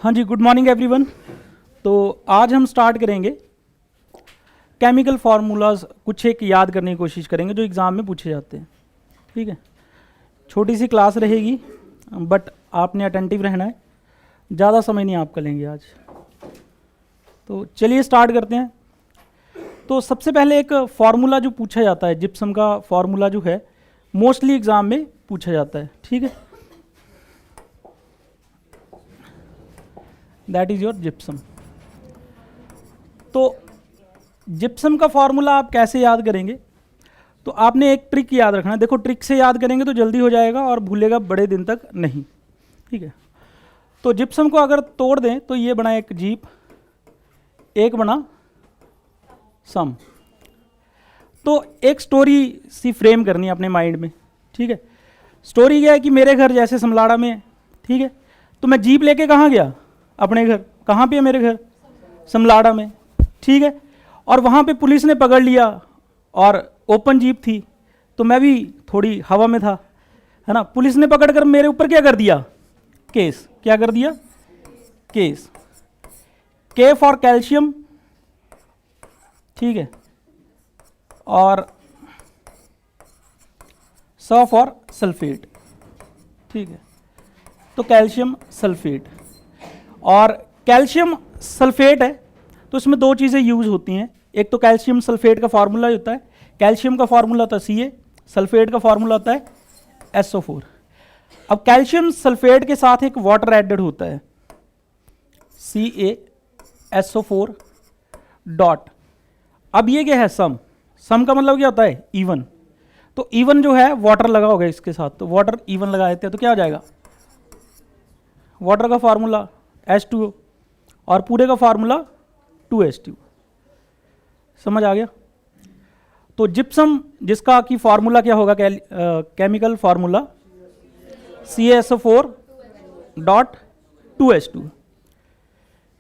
हाँ जी, good morning everyone. तो आज हम स्टार्ट करेंगे केमिकल फार्मूलाज, कुछ एक याद करने की कोशिश करेंगे जो एग्ज़ाम में पूछे जाते हैं। ठीक है, छोटी सी क्लास रहेगी बट आपने अटेंटिव रहना है, ज़्यादा समय नहीं आपका लेंगे आज। तो चलिए स्टार्ट करते हैं। तो सबसे पहले एक फार्मूला जो पूछा जाता है, जिप्सम का फार्मूला जो है मोस्टली एग्ज़ाम में पूछा जाता है। ठीक है, दैट इज़ योर जिप्सम। तो जिप्सम का फार्मूला आप कैसे याद करेंगे? तो आपने एक ट्रिक याद रखना है। देखो, ट्रिक से याद करेंगे तो जल्दी हो जाएगा और भूलेगा बड़े दिन तक नहीं। ठीक है, तो जिप्सम को अगर तोड़ दें तो ये बना एक जीप, एक बना सम। तो एक स्टोरी सी फ्रेम करनी है अपने माइंड में। ठीक है, स्टोरी क्या है कि मेरे घर जैसे समलाड़ा में है। ठीक है, तो मैं जीप लेके कहाँ गया? अपने घर। कहाँ पे है मेरे घर? समलाड़ा में। ठीक है, और वहाँ पे पुलिस ने पकड़ लिया और ओपन जीप थी, तो मैं भी थोड़ी हवा में था, है ना। पुलिस ने पकड़ कर मेरे ऊपर क्या कर दिया? केस। क्या कर दिया? केस। के फॉर कैल्शियम, ठीक है, और स फॉर सल्फेट। ठीक है, तो कैल्शियम सल्फेट। और कैल्शियम सल्फेट है तो इसमें दो चीज़ें यूज़ होती हैं। एक तो कैल्शियम सल्फेट का फार्मूला होता है, कैल्शियम का फार्मूला होता है Ca, सल्फेट का फार्मूला होता है SO4। अब कैल्शियम सल्फेट के साथ एक वाटर एडेड होता है CaSO4 डॉट। अब ये क्या है? सम। सम का मतलब क्या होता है? इवन। तो इवन जो है वाटर लगा होगा इसके साथ, तो वाटर इवन लगा देते हैं तो क्या हो जाएगा? वाटर का फार्मूला H2O और पूरे का फार्मूला 2H2। समझ आ गया? तो जिप्सम जिसका की फार्मूला क्या होगा? Chemical formula CaSO4 dot 2H2।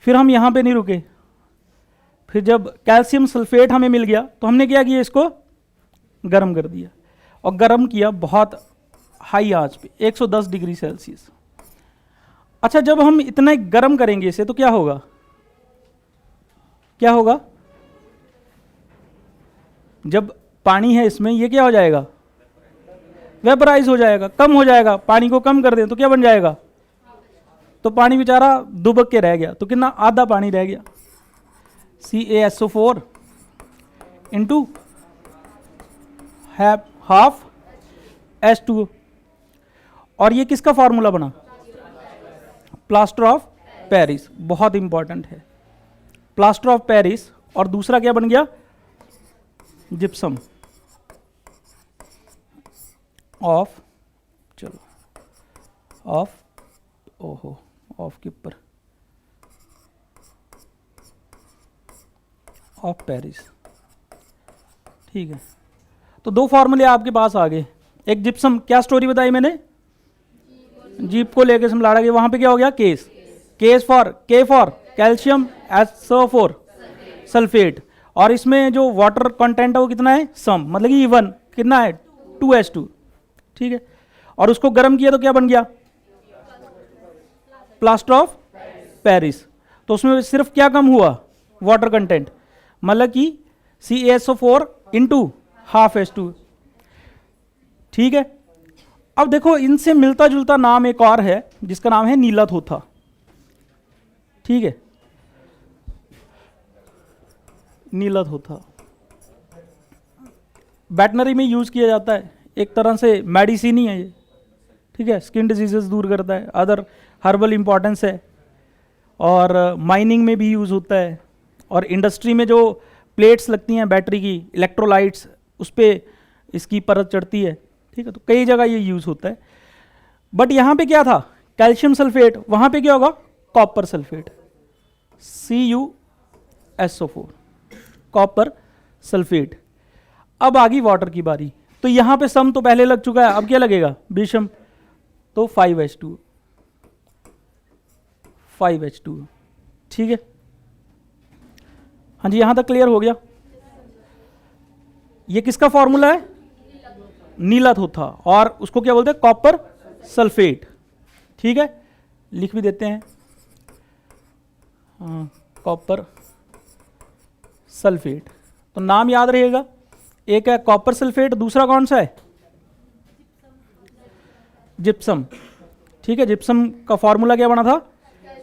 फिर हम यहाँ पे नहीं रुके। फिर जब कैल्शियम सल्फेट हमें मिल गया तो हमने क्या किया? इसको गर्म कर दिया, और गर्म किया बहुत हाई आंच पे 110 डिग्री सेल्सियस। अच्छा, जब हम इतना गर्म करेंगे इसे तो क्या होगा? क्या होगा? जब पानी है इसमें, ये क्या हो जाएगा? वेपराइज हो जाएगा, कम हो जाएगा। पानी को कम कर दें तो क्या बन जाएगा? तो पानी बेचारा दुबक के रह गया, तो कितना? आधा पानी रह गया। CaSO4 into half H2O। और ये किसका फार्मूला बना? Plaster of Paris. बहुत इंपॉर्टेंट है, प्लास्टर ऑफ पेरिस। और दूसरा क्या बन गया? जिप्सम ऑफ, चलो ऑफ, ओहो ऑफ के ऊपर ऑफ पेरिस। ठीक है, तो दो फार्मूले आपके पास आ गए। एक जिप्सम, क्या स्टोरी बताई मैंने? जीप को लेके समलाड़ा गए, वहां पे क्या हो गया? केस। केस फॉर, के फॉर कैल्शियम, SO4 सल्फेट। और इसमें जो वाटर कंटेंट है वो कितना है? सम, मतलब कि इवन। कितना है? 2H2। ठीक है, और उसको गर्म किया तो क्या बन गया? Plaster of Paris. तो उसमें सिर्फ क्या कम हुआ? वाटर कंटेंट, मतलब कि CaSO4 इंटू हाफ H2। ठीक है, अब देखो इनसे मिलता जुलता नाम एक और है जिसका नाम है नीलाथोथा। ठीक है, नीलाथोथा वेटनरी में यूज किया जाता है, एक तरह से मेडिसिन ही है ये। ठीक है, स्किन डिजीजेस दूर करता है, अदर हर्बल इंपॉर्टेंस है, और माइनिंग में भी यूज होता है, और इंडस्ट्री में जो प्लेट्स लगती हैं बैटरी की, इलेक्ट्रोलाइट्स, उस पर इसकी परत चढ़ती है। ठीक है, तो कई जगह ये यूज होता है। बट यहाँ पे क्या था? Calcium sulphate. वहाँ पे क्या होगा? Copper sulphate, CuSO4, copper sulphate. अब आ गई वाटर की बारी। तो यहाँ पे सम तो पहले लग चुका है, अब क्या लगेगा? विषम, तो 5H2। ठीक है, हाँ जी, यहाँ तक क्लियर हो गया? ये किसका फॉर्मूला है? नीलाथोथा, और उसको क्या बोलते हैं? Copper sulphate. ठीक है, लिख भी देते हैं कॉपर सल्फेट। तो नाम याद रहेगा, एक है कॉपर सल्फेट, दूसरा कौन सा है? जिप्सम। ठीक है, जिप्सम का फॉर्मूला क्या बना था?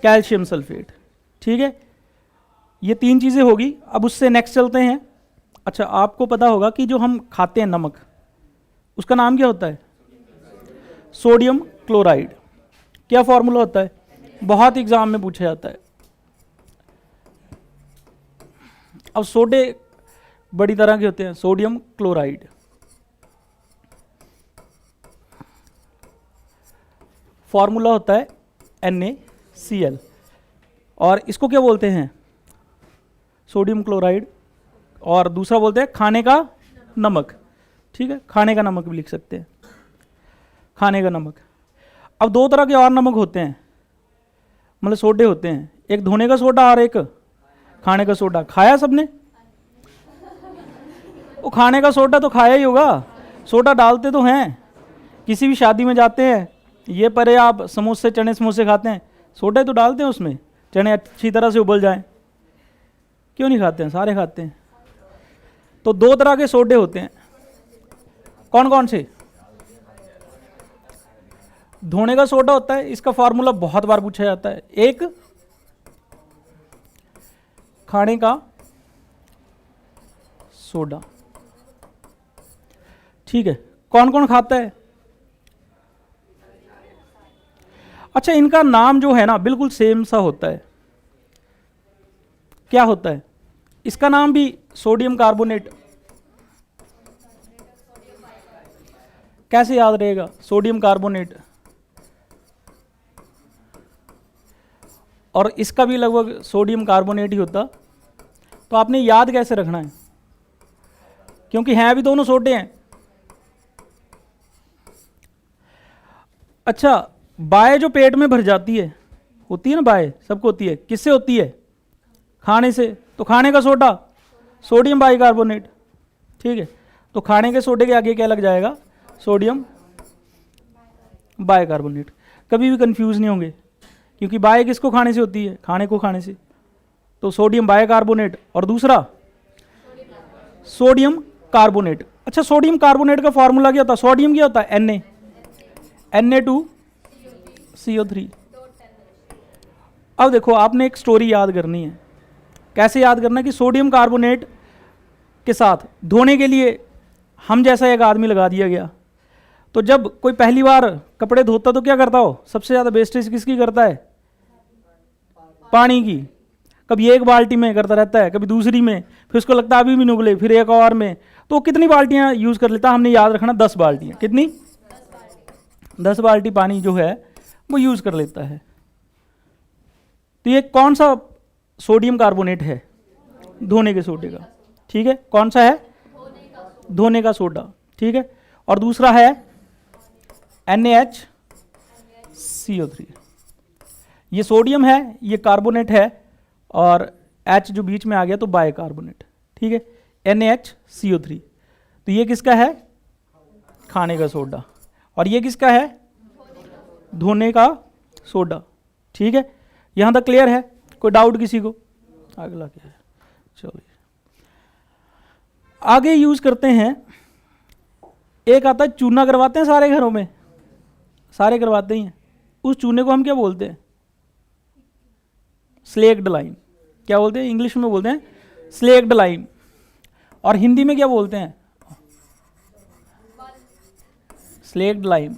Calcium sulphate. ठीक है, ये तीन चीज़ें होगी। अब उससे नेक्स्ट चलते हैं। अच्छा, आपको पता होगा कि जो हम खाते हैं नमक, उसका नाम क्या होता है? Sodium chloride. क्या फॉर्मूला होता है? बहुत एग्जाम में पूछा जाता है। अब सोडे बड़ी तरह के होते हैं, सोडियम क्लोराइड। फॉर्मूला होता है NaCl। और इसको क्या बोलते हैं? Sodium chloride. और दूसरा बोलते हैं खाने का नमक। ठीक है, खाने का नमक भी लिख सकते हैं, खाने का नमक। अब दो तरह के और नमक होते हैं, मतलब सोडे होते हैं, एक धोने का सोडा और एक खाने का सोडा। खाया सबने? वो खाने का सोडा तो खाया ही होगा, सोडा डालते तो हैं। किसी भी शादी में जाते हैं, ये परे आप समोसे, चने समोसे खाते हैं, सोडा तो डालते हैं उसमें, चने अच्छी तरह से उबल जाएं। क्यों नहीं खाते हैं? सारे खाते हैं। तो दो तरह के सोडे होते हैं। कौन कौन से? धोने का सोडा होता है, इसका फॉर्मूला बहुत बार पूछा जाता है। एक खाने का सोडा। ठीक है, कौन कौन खाता है? अच्छा, इनका नाम जो है ना बिल्कुल सेम सा होता है। क्या होता है? इसका नाम भी सोडियम कार्बोनेट। कैसे याद रहेगा? Sodium carbonate. और इसका भी लगभग सोडियम कार्बोनेट ही होता। तो आपने याद कैसे रखना है? क्योंकि हैं भी दोनों सोडे हैं। अच्छा, बाय जो पेट में भर जाती है, होती है ना बाय, सबको होती है। किससे होती है? खाने से। तो खाने का सोडा सोडियम बाइकार्बोनेट। ठीक है, तो खाने के सोडे के आगे क्या लग जाएगा? Sodium bicarbonate. कभी भी कंफ्यूज नहीं होंगे, क्योंकि बाय किसको खाने से होती है? खाने को खाने से। तो सोडियम बाइकार्बोनेट और दूसरा सोडियम कार्बोनेट। अच्छा, सोडियम कार्बोनेट का फॉर्मूला क्या होता है? सोडियम क्या होता है? Na2CO3। अब देखो, आपने एक स्टोरी याद करनी है। कैसे याद करना है? कि सोडियम कार्बोनेट के साथ धोने के लिए हम जैसा एक आदमी लगा दिया गया। तो जब कोई पहली बार कपड़े धोता तो क्या करता हो? सबसे ज़्यादा वेस्टेज किसकी करता है? पानी की। कभी एक बाल्टी में करता रहता है, कभी दूसरी में, फिर उसको लगता है अभी भी नुबले, फिर एक और में। तो कितनी बाल्टियाँ यूज़ कर लेता? हमने याद रखना 10 बाल्टियाँ। कितनी? 10 बाल्टी पानी जो है वो यूज़ कर लेता है। तो ये कौन सा सोडियम कार्बोनेट है? धोने के सोडे का। ठीक है, कौन सा है? धोने का सोडा। ठीक है, और दूसरा है NaHCO3। ये सोडियम है, ये कार्बोनेट है, और H जो बीच में आ गया तो बाइकार्बोनेट। ठीक है, NaHCO3। तो ये किसका है? खाने का सोडा। और ये किसका है? धोने का सोडा। ठीक है, यहाँ तक क्लियर है? कोई डाउट किसी को? अगला क्या है? चलिए आगे यूज करते हैं। एक आता है चूना, करवाते हैं सारे घरों में, सारे करवाते ही हैं। उस चूने को हम क्या बोलते हैं? Slaked lime. क्या बोलते हैं? इंग्लिश में बोलते हैं स्लेक्ड लाइम। और हिंदी में क्या बोलते हैं? Slaked lime.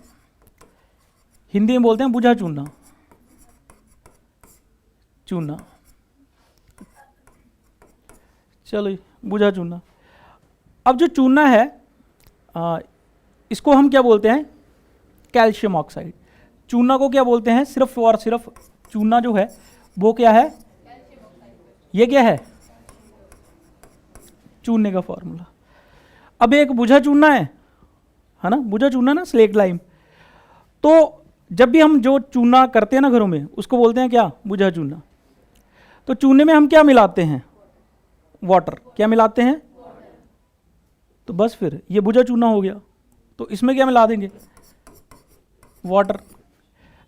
हिंदी में बोलते हैं बुझा चूना। चूना, चलो बुझा चूना। अब जो चूना है इसको हम क्या बोलते हैं? Calcium oxide. चूना को क्या बोलते हैं? सिर्फ और सिर्फ चूना जो है वो क्या है? ये क्या है? चूने का फॉर्मूला। अब एक बुझा चूना है ना, बुझा चूना ना, स्लेक्ड लाइम। तो जब भी हम जो चूना करते हैं ना घरों में, उसको बोलते हैं क्या? बुझा चूना। तो चूने में हम क्या मिलाते हैं? वाटर। क्या मिलाते हैं? तो बस फिर ये बुझा चूना हो गया। तो इसमें क्या मिला देंगे? वाटर।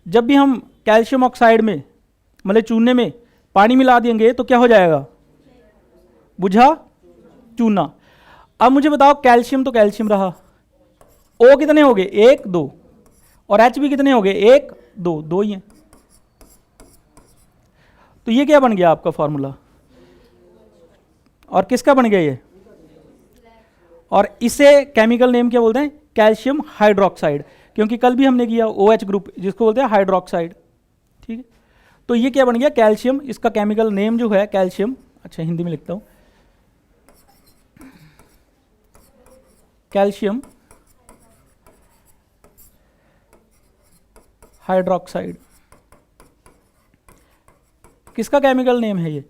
जब भी हम कैल्शियम ऑक्साइड में, मतलब चूने में पानी मिला देंगे तो क्या हो जाएगा, बुझा चूना। अब मुझे बताओ कैल्शियम तो कैल्शियम रहा, O कितने हो गए, 1 2, और H भी कितने हो गए, 1 2, 2 ही हैं। तो ये क्या बन गया आपका फॉर्मूला, और किसका बन गया ये, और इसे केमिकल नेम क्या बोलते हैं, कैल्शियम हाइड्रोक्साइड, क्योंकि कल भी हमने किया OH ग्रुप जिसको बोलते हैं हाइड्रोक्साइड। ठीक है, तो ये क्या बन गया, कैल्शियम, इसका केमिकल नेम जो है कैल्शियम, अच्छा हिंदी में लिखता हूं, कैल्शियम हाइड्रोक्साइड। किसका केमिकल नेम है ये,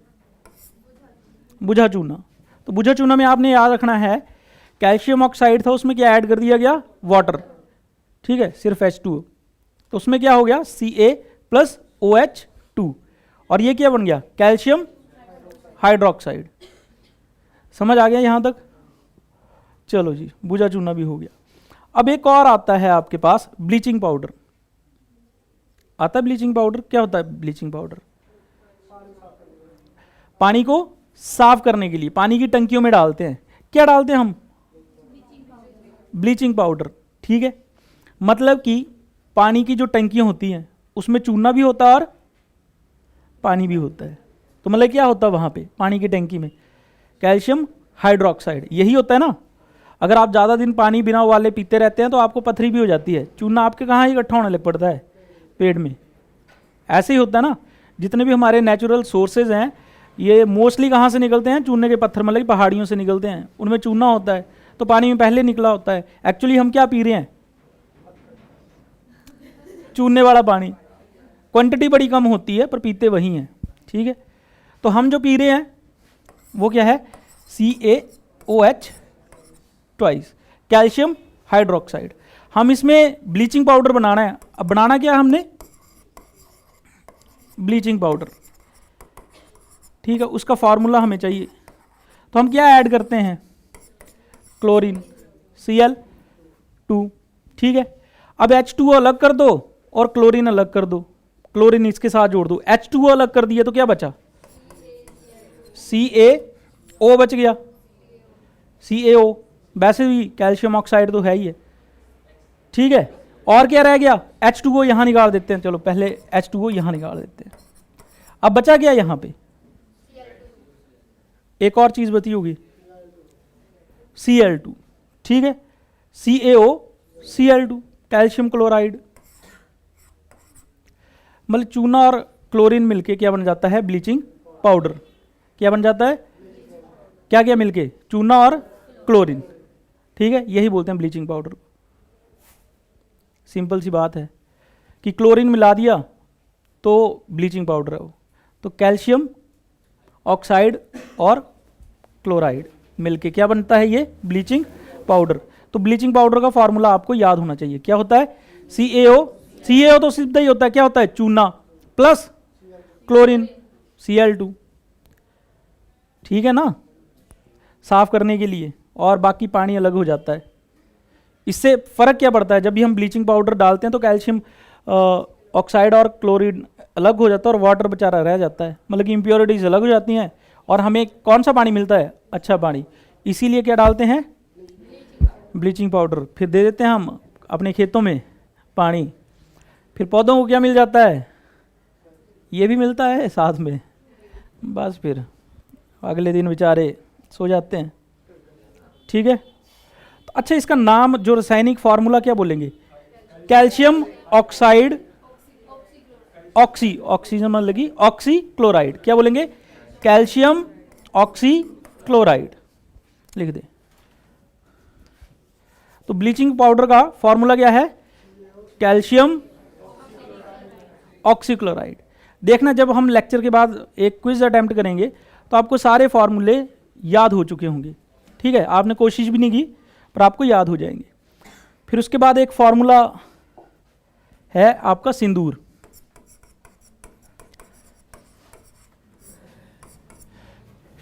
बुझा चूना। तो बुझा चूना में आपने याद रखना है कैल्शियम ऑक्साइड था, उसमें क्या ऐड कर दिया गया, वाटर, ठीक है, सिर्फ H2O, तो उसमें क्या हो गया Ca+OH2, और ये क्या बन गया, कैल्शियम हाइड्रोक्साइड। समझ आ गया यहां तक, चलो जी, बुझा चूना भी हो गया। अब एक और आता है आपके पास ब्लीचिंग पाउडर, आता है ब्लीचिंग पाउडर। क्या होता है ब्लीचिंग पाउडर, पानी को साफ करने के लिए पानी की टंकियों में डालते हैं, क्या डालते हैं हम, ब्लीचिंग पाउडर। ठीक है, मतलब कि पानी की जो टंकियां होती हैं उसमें चूना भी होता है और पानी भी होता है, तो मतलब क्या होता है वहां पे पानी की टंकी में, कैल्शियम हाइड्रोक्साइड, यही होता है ना। अगर आप ज़्यादा दिन पानी बिना उबाले पीते रहते हैं तो आपको पथरी भी हो जाती है, चूना आपके कहाँ इकट्ठा होने लग पड़ता है, पेट में। ऐसे ही होता है ना, जितने भी हमारे नेचुरल सोर्सेज हैं ये मोस्टली कहाँ से निकलते हैं, चूने के पत्थर, मतलब पहाड़ियों से निकलते हैं, उनमें चूना होता है, तो पानी में पहले निकला होता है। एक्चुअली हम क्या पी रहे हैं, चूने वाला पानी, क्वांटिटी बड़ी कम होती है पर पीते वही हैं। ठीक है, तो हम जो पी रहे हैं वो क्या है, CaOH ट्वाइस, कैल्शियम हाइड्रोक्साइड। हम इसमें ब्लीचिंग पाउडर बनाना है। अब बनाना क्या है हमने, ब्लीचिंग पाउडर, ठीक है, उसका फॉर्मूला हमें चाहिए। तो हम क्या ऐड करते हैं, क्लोरीन Cl2, ठीक है। अब H2O अलग कर दो और क्लोरीन अलग कर दो, क्लोरीन इसके साथ जोड़ दो, H2O अलग कर दिया तो क्या बचा, CaO बच गया, CaO, वैसे भी कैल्शियम ऑक्साइड तो है ही है। ठीक है, और क्या रह गया, H2O यहां निकाल देते हैं, चलो पहले H2O यहां निकाल देते हैं। अब बचा क्या यहां पे, एक और चीज बची होगी, Cl2, ठीक है, CaO Cl2, कैल्शियम क्लोराइड, मतलब चूना और क्लोरीन मिलके क्या बन जाता है, ब्लीचिंग पाउडर। क्या बन जाता है, क्या क्या मिलके, चूना और क्लोरीन, ठीक है, यही बोलते हैं ब्लीचिंग पाउडर। सिंपल सी बात है कि क्लोरीन मिला दिया तो ब्लीचिंग पाउडर है वो। तो कैल्शियम ऑक्साइड और क्लोराइड मिलके क्या बनता है, ये ब्लीचिंग पाउडर। तो ब्लीचिंग पाउडर का फॉर्मूला आपको याद होना चाहिए, क्या होता है, CaO तो सीधा ही होता है, क्या होता है, चूना प्लस क्लोरीन Cl2, ठीक है ना, साफ करने के लिए, और बाकी पानी अलग हो जाता है। इससे फर्क क्या पड़ता है, जब भी हम ब्लीचिंग पाउडर डालते हैं तो कैल्शियम ऑक्साइड और क्लोरीन अलग हो जाता है और वाटर बेचारा रह जाता है, मतलब कि इंप्योरिटीज अलग हो जाती हैं, और हमें कौन सा पानी मिलता है, अच्छा पानी। इसीलिए क्या डालते हैं, ब्लीचिंग पाउडर, फिर दे देते हैं हम अपने खेतों में पानी, फिर पौधों को क्या मिल जाता है, ये भी मिलता है साथ में, बस फिर अगले दिन बेचारे सो जाते हैं। ठीक है, तो अच्छा इसका नाम जो रासायनिक फार्मूला क्या बोलेंगे, कैल्शियम ऑक्साइड ऑक्सीजन मतलब लगी ऑक्सी क्लोराइड, क्या बोलेंगे, कैल्शियम ऑक्सी क्लोराइड लिख दे। तो ब्लीचिंग पाउडर का फॉर्मूला क्या है, कैल्शियम ऑक्सीक्लोराइड। देखना जब हम लेक्चर के बाद एक क्विज अटेम्प्ट करेंगे तो आपको सारे फॉर्मूले याद हो चुके होंगे। ठीक है, आपने कोशिश भी नहीं की पर आपको याद हो जाएंगे। फिर उसके बाद एक फॉर्मूला है आपका सिंदूर।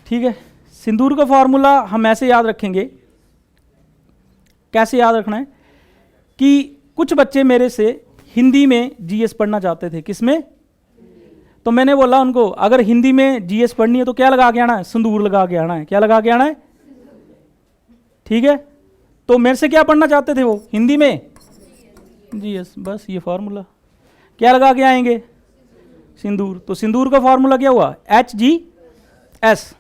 ठीक है, सिंदूर का फॉर्मूला हम ऐसे याद रखेंगे, कैसे याद रखना है कि कुछ बच्चे मेरे से हिंदी में जीएस पढ़ना चाहते थे, किसमें, तो मैंने बोला उनको अगर हिंदी में जीएस पढ़नी है तो क्या लगा के आना है, सिंदूर लगा के आना है। क्या लगा के आना है? ठीक है। तो मेरे से क्या पढ़ना चाहते थे वो हिंदी में? जीएस। बस ये फॉर्मूला। क्या लगा के आएंगे? सिंदूर। तो सिंदूर का फॉर्मूला क्या हुआ? HGS।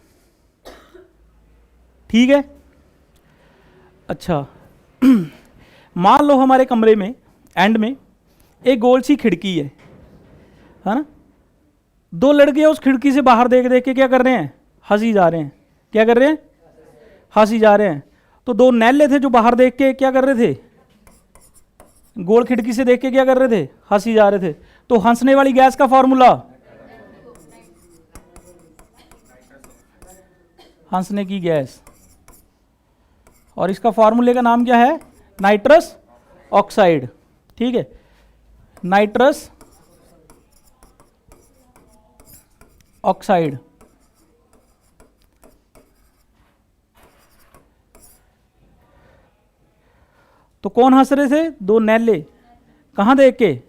ठीक है। अच्छा मान लो हमारे कमरे में एंड में एक गोल सी खिड़की है ना। दो लड़के उस खिड़की से बाहर देख देख के क्या कर रहे हैं? हंसी जा रहे हैं। क्या कर रहे हैं? हंसी जा रहे हैं। तो दो नैले थे जो बाहर देख के क्या कर रहे थे? गोल खिड़की से देख के क्या कर रहे थे? हंसी जा रहे थे। तो हंसने वाली गैस का फॉर्मूला, हंसने की गैस, और इसका फॉर्मूले का नाम क्या है? Nitrous oxide. ठीक है, नाइट्रस ऑक्साइड। तो कौन हंस रहे थे? दो नैले। कहाँ देख के?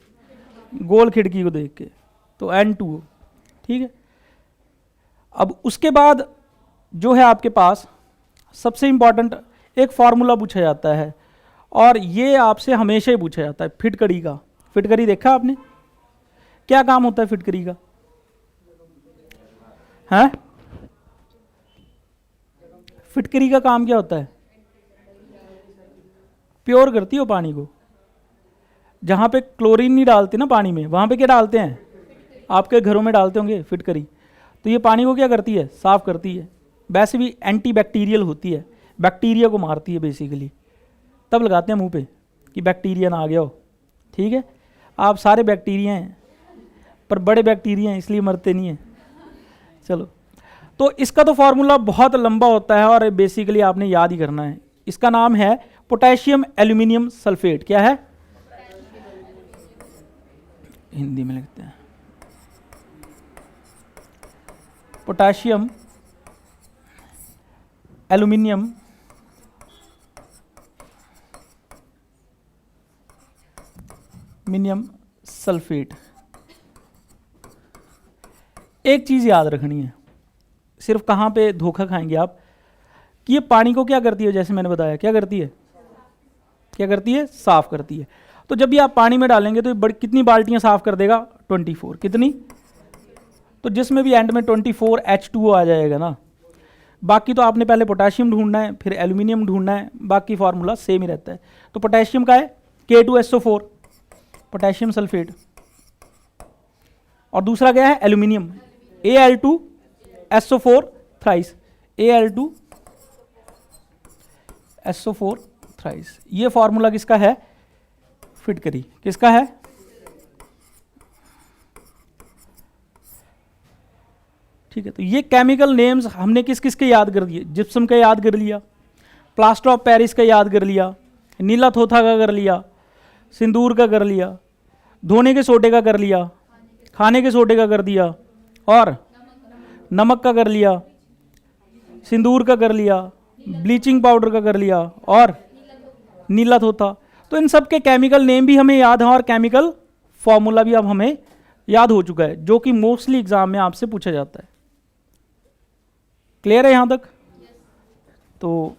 गोल खिड़की को देख के। तो N2। ठीक है। अब उसके बाद जो है आपके पास सबसे इंपॉर्टेंट एक फॉर्मूला पूछा जाता है, और ये आपसे हमेशा ही पूछा जाता है, फिटकरी का। फिटकरी देखा आपने? क्या काम होता है फिटकरी का? हैं? फिटकरी का काम क्या होता है? प्योर करती हो पानी को। जहाँ पे क्लोरीन नहीं डालते ना पानी में, वहाँ पे क्या डालते हैं? आपके घरों में डालते होंगे फिटकरी। तो ये पानी को क्या करती है? साफ करती है। वैसे भी एंटी बैक्टीरियल होती है, बैक्टीरिया को मारती है बेसिकली। तब लगाते हैं मुंह पे कि बैक्टीरिया ना आ गया हो। ठीक है। आप सारे बैक्टीरिया हैं, पर बड़े बैक्टीरिया हैं इसलिए मरते नहीं हैं। चलो, तो इसका तो फॉर्मूला बहुत लंबा होता है और बेसिकली आपने याद ही करना है। इसका नाम है पोटेशियम एल्यूमिनियम सल्फेट। क्या है? हिंदी में लिखते हैं पोटेशियम एल्यूमिनियम मिनियम सल्फेट। एक चीज़ याद रखनी है, सिर्फ कहाँ पे धोखा खाएंगे आप, कि ये पानी को क्या करती है? जैसे मैंने बताया, क्या करती है? क्या करती है? साफ करती है। तो जब भी आप पानी में डालेंगे तो ये बड़ी कितनी बाल्टियां साफ कर देगा? 24। कितनी? तो जिसमें भी एंड में 24 H2O आ जाएगा ना। बाकी तो आपने पहले पोटेशियम ढूंढना है, फिर एल्यूमिनियम ढूंढना है, बाकी फार्मूला सेम ही रहता है। तो पोटेशियम का है K2SO4, पोटेशियम सल्फेट, और दूसरा क्या है? Aluminium, Al2SO4 thrice, Al2SO4 thrice. ये फार्मूला किसका है? फिटकरी। किसका है? ठीक है। तो ये केमिकल नेम्स हमने किस किस के याद कर दिए? जिप्सम का याद कर लिया, प्लास्टर ऑफ पेरिस का याद कर लिया, नीला थोथा का कर लिया, सिंदूर का कर लिया, धोने के सोडे का कर लिया, खाने के सोडे का कर दिया, और नमक का कर लिया, सिंदूर का कर लिया, ब्लीचिंग पाउडर का कर लिया, और नीला थोथा। तो इन सब के केमिकल नेम भी हमें याद हैं और केमिकल फॉर्मूला भी अब हमें याद हो चुका है, जो कि मोस्टली एग्जाम में आपसे पूछा जाता है। क्लियर है यहाँ तक? तो